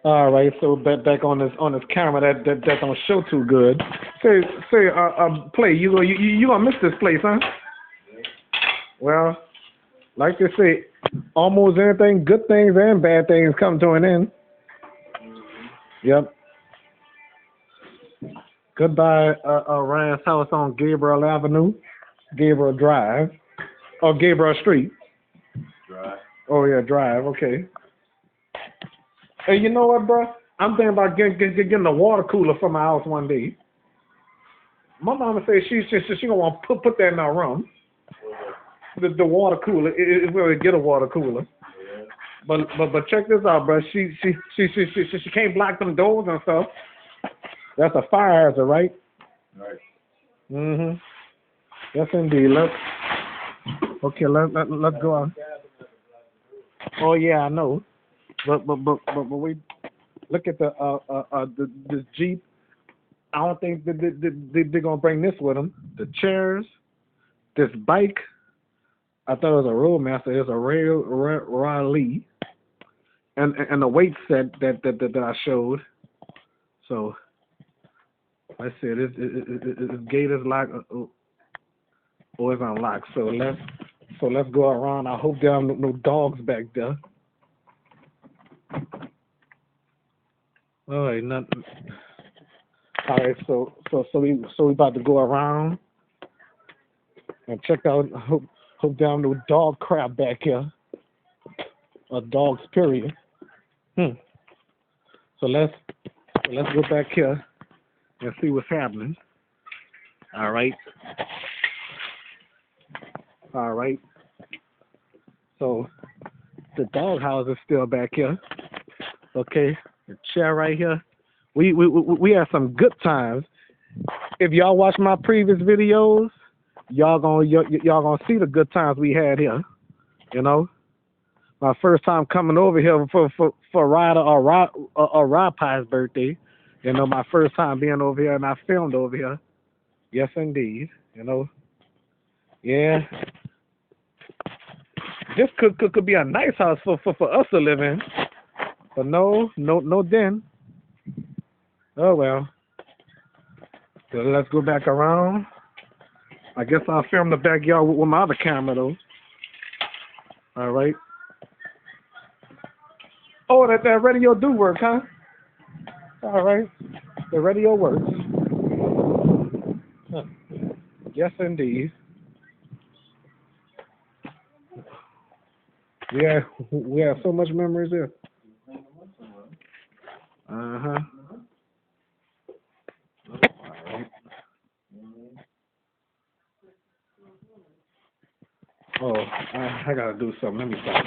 All right, so back on this camera that don't show too good. Say play. You gonna miss this place, huh? Well, like they say, almost anything, good things and bad things come to an end. Yep. Goodbye, Ryan's house on Gabriel Avenue, Gabriel Drive, or Gabriel Street. Drive. Oh yeah, Drive. Okay. Hey, you know what, bro? I'm thinking about getting a water cooler for my house one day. My mama said she gonna want to put that in our room. The water cooler. If we ever get a water cooler. Yeah. But check this out, bro. She can't block them doors and stuff. That's a fire hazard, right? Right. Mhm. Yes, indeed. Let's go on. Oh yeah, I know. But we look at this Jeep. I don't think they're gonna bring this with them. The chairs, this bike. I thought it was a Roadmaster. It's a Raleigh, and the weight set that I showed. So let's see. This gate is locked. Or it's unlocked. So let's go around. I hope there are no dogs back there. All right, nothing. All right, so we about to go around and check out. Hope there are no dog crap back here, or dogs period. So let's go back here and see what's happening. All right. All right. So the doghouse is still back here. Okay. The chair right here. We had some good times. If y'all watch my previous videos, y'all gonna see the good times we had here. You know, my first time coming over here for Ryder or Rod Pie's birthday. You know, my first time being over here, and I filmed over here. Yes, indeed. You know. Yeah. This could be a nice house for us to live in. But no then. Oh well. So let's go back around. I guess I'll film the backyard with my other camera though. All right. Oh, that radio do work, huh? All right. The radio works. Huh. Yes, indeed. We have so much memories here. Uh-huh. Oh, I gotta do something. Let me stop.